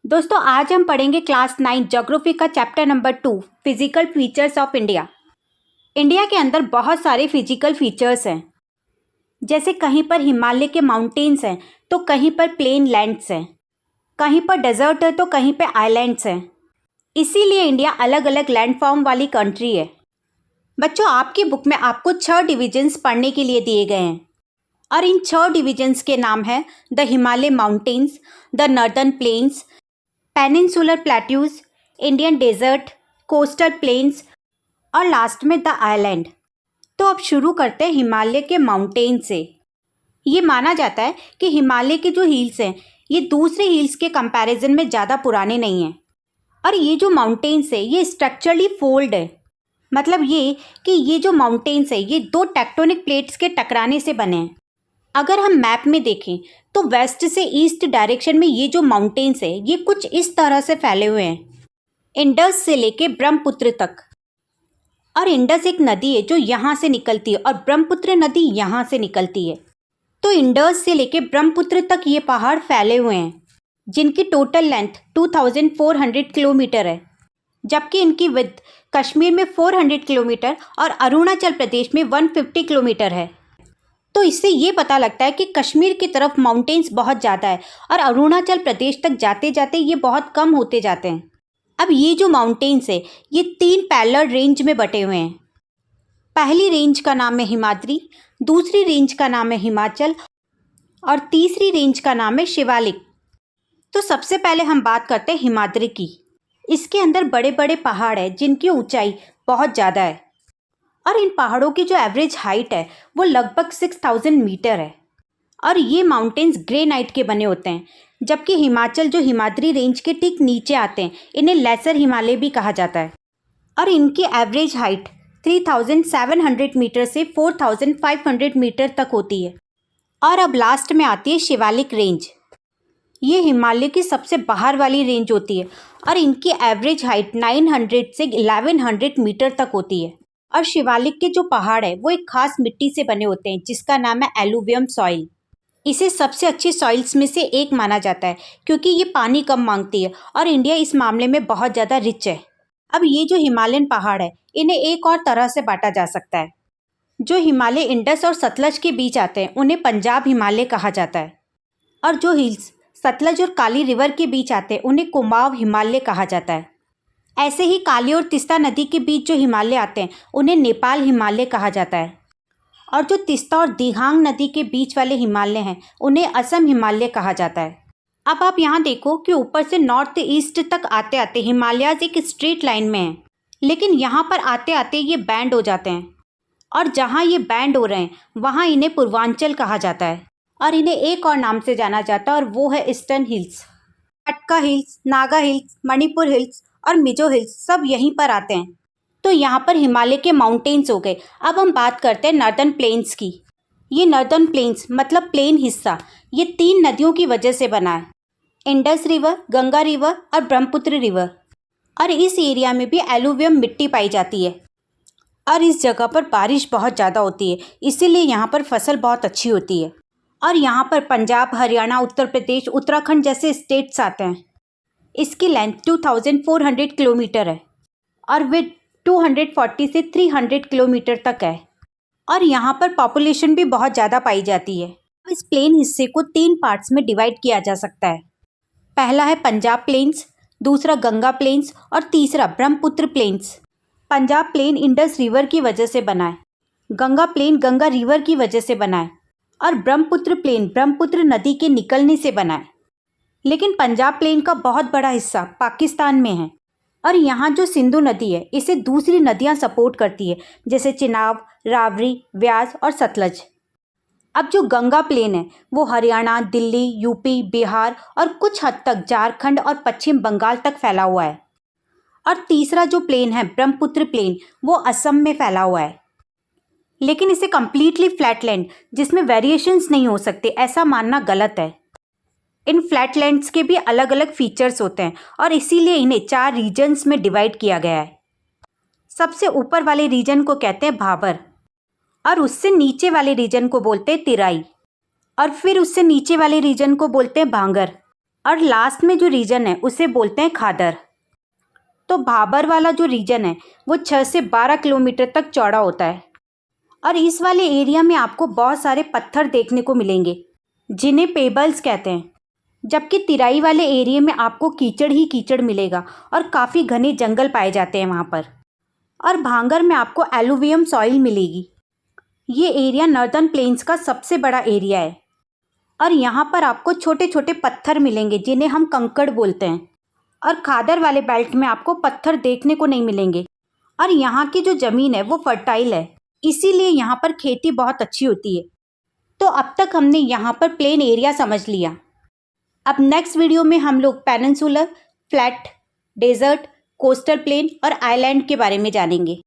दोस्तों आज हम पढ़ेंगे क्लास 9 ज्योग्राफी का chapter number 2 physical features of India. India के अंदर बहुत सारे फिजिकल फीचर्स हैं, जैसे कहीं पर हिमालय के माउंटेन्स हैं तो कहीं पर प्लेन लैंड्स हैं, कहीं पर डेजर्ट है तो कहीं पर आइलैंड्स हैं। इसीलिए इंडिया अलग अलग लैंडफॉर्म वाली कंट्री है। बच्चों आपकी बुक में आपको 6 डिविजन्स पढ़ने के लिए दिए गए हैं और इन 6 डिविजन्स के नाम है the Himalaya mountains, the northern plains, peninsular plateaus, Indian desert, coastal plains और लास्ट में द आइलैंड। तो अब शुरू करते हैं हिमालय के माउंटेन से। ये माना जाता है कि हिमालय के जो हिल्स हैं ये दूसरे हिल्स के कंपैरिजन में ज़्यादा पुराने नहीं हैं और ये जो माउंटेन्स है ये स्ट्रक्चरली फोल्ड है। मतलब ये कि ये जो माउंटेन्स है ये 2 टेक्टोनिक प्लेट्स के टकराने से बने हैं। अगर हम मैप में देखें तो वेस्ट से ईस्ट डायरेक्शन में ये जो माउंटेन्स है ये कुछ इस तरह से फैले हुए हैं, इंडस से लेके ब्रह्मपुत्र तक। और इंडस एक नदी है जो यहाँ से निकलती है और ब्रह्मपुत्र नदी यहाँ से निकलती है। तो इंडस से लेके ब्रह्मपुत्र तक ये पहाड़ फैले हुए हैं जिनकी टोटल लेंथ 2400 किलोमीटर है, जबकि इनकी विड्थ कश्मीर में 400 किलोमीटर और अरुणाचल प्रदेश में 150 किलोमीटर है। तो इससे ये पता लगता है कि कश्मीर की तरफ माउंटेन्स बहुत ज़्यादा है और अरुणाचल प्रदेश तक जाते जाते ये बहुत कम होते जाते हैं। अब ये जो माउंटेन्स है ये 3 पैरेलल रेंज में बटे हुए हैं। पहली रेंज का नाम है हिमाद्री, दूसरी रेंज का नाम है हिमाचल और तीसरी रेंज का नाम है शिवालिक। तो सबसे पहले हम बात करते हैं हिमाद्री की। इसके अंदर बड़े बड़े पहाड़ हैं जिनकी ऊंचाई बहुत ज़्यादा है और इन पहाड़ों की जो एवरेज हाइट है वो लगभग 6000 मीटर है और ये माउंटेन्स ग्रेनाइट के बने होते हैं, जबकि हिमाचल जो हिमाद्री रेंज के ठीक नीचे आते हैं इन्हें लेसर हिमालय भी कहा जाता है और इनकी एवरेज हाइट 3700 मीटर से 4500 मीटर तक होती है। और अब लास्ट में आती है शिवालिक रेंज। ये हिमालय की सबसे बाहर वाली रेंज होती है और इनकी एवरेज हाइट 900 से 1100 मीटर तक होती है। और शिवालिक के जो पहाड़ है वो एक खास मिट्टी से बने होते हैं जिसका नाम है एलुवियम सॉइल। इसे सबसे अच्छी सॉइल्स में से एक माना जाता है क्योंकि ये पानी कम मांगती है और इंडिया इस मामले में बहुत ज़्यादा रिच है। अब ये जो हिमालयन पहाड़ है इन्हें एक और तरह से बांटा जा सकता है। जो हिमालय इंडस और सतलज के बीच आते हैं उन्हें पंजाब हिमालय कहा जाता है और जो हिल्स सतलज और काली रिवर के बीच आते हैं उन्हें कुमाऊं हिमालय कहा जाता है। ऐसे ही काली और तिस्ता नदी के बीच जो हिमालय आते हैं उन्हें नेपाल हिमालय कहा जाता है और जो तिस्ता और दिहांग नदी के बीच वाले हिमालय हैं उन्हें असम हिमालय कहा जाता है। अब आप यहाँ देखो कि ऊपर से नॉर्थ ईस्ट तक आते आते हिमालयाज एक स्ट्रेट लाइन में हैं, लेकिन यहाँ पर आते आते ये बैंड हो जाते हैं और जहाँ ये बैंड हो रहे हैं वहाँ इन्हें पूर्वांचल कहा जाता है और इन्हें एक और नाम से जाना जाता है और वो है ईस्टर्न हिल्स। पटका hills, Naga hills, Manipur hills और मिजो हिल्स सब यहीं पर आते हैं। तो यहाँ पर हिमालय के माउंटेन्स हो गए। अब हम बात करते हैं नॉर्दर्न प्लेन्स की। ये नॉर्दर्न प्लेन्स मतलब प्लेन हिस्सा ये 3 नदियों की वजह से बना है, इंडस रिवर, गंगा रिवर और ब्रह्मपुत्र रिवर। और इस एरिया में भी एलुवियम मिट्टी पाई जाती है और इस जगह पर बारिश बहुत ज़्यादा होती है, इसीलिए यहाँ पर फसल बहुत अच्छी होती है। और यहाँ पर पंजाब, हरियाणा, उत्तर प्रदेश, उत्तराखंड जैसे स्टेट्स आते हैं। इसकी लेंथ 2400 किलोमीटर है और विड्थ 240 से 300 किलोमीटर तक है और यहाँ पर पॉपुलेशन भी बहुत ज़्यादा पाई जाती है। इस प्लेन हिस्से को 3 पार्ट्स में डिवाइड किया जा सकता है। पहला है पंजाब प्लेन्स, दूसरा गंगा प्लेन्स और तीसरा Brahmaputra plains. Punjab plain Indus river की वजह से बना है, गंगा प्लेन गंगा रिवर की वजह से बना है और ब्रह्मपुत्र प्लेन ब्रह्मपुत्र नदी के निकलने से बना है। लेकिन पंजाब प्लेन का बहुत बड़ा हिस्सा पाकिस्तान में है और यहाँ जो सिंधु नदी है इसे दूसरी नदियाँ सपोर्ट करती है जैसे चिनाब, रावरी, व्यास और सतलज। अब जो गंगा प्लेन है वो हरियाणा, दिल्ली, यूपी, बिहार और कुछ हद तक झारखंड और पश्चिम बंगाल तक फैला हुआ है। और तीसरा जो प्लेन है ब्रह्मपुत्र प्लेन वो असम में फैला हुआ है, लेकिन इसे कम्प्लीटली फ्लैटलैंड जिसमें वेरिएशंस नहीं हो सकते ऐसा मानना गलत है। इन फ्लैटलैंड्स के भी अलग अलग फीचर्स होते हैं और इसीलिए इन्हें 4 रीजन्स में डिवाइड किया गया है। सबसे ऊपर वाले रीजन को कहते हैं भाबर और उससे नीचे वाले रीजन को बोलते हैं तिराई और फिर उससे नीचे वाले रीजन को बोलते हैं भांगर और लास्ट में जो रीजन है उसे बोलते हैं खादर। तो भाबर वाला जो रीजन है वो 6 से 12 किलोमीटर तक चौड़ा होता है और इस वाले एरिया में आपको बहुत सारे पत्थर देखने को मिलेंगे जिन्हें पेबल्स कहते हैं, जबकि तिराई वाले एरिया में आपको कीचड़ ही कीचड़ मिलेगा और काफ़ी घने जंगल पाए जाते हैं वहाँ पर। और भांगर में आपको एलुवियम सॉइल मिलेगी। ये एरिया नॉर्दर्न प्लेन्स का सबसे बड़ा एरिया है और यहाँ पर आपको छोटे छोटे पत्थर मिलेंगे जिन्हें हम कंकड़ बोलते हैं। और खादर वाले बेल्ट में आपको पत्थर देखने को नहीं मिलेंगे और यहाँ की जो ज़मीन है वो फर्टाइल है, इसीलिए यहाँ पर खेती बहुत अच्छी होती है। तो अब तक हमने यहाँ पर प्लेन एरिया समझ लिया। अब नेक्स्ट वीडियो में हम लोग peninsular, flat, desert, coastal plain और आइलैंड के बारे में जानेंगे।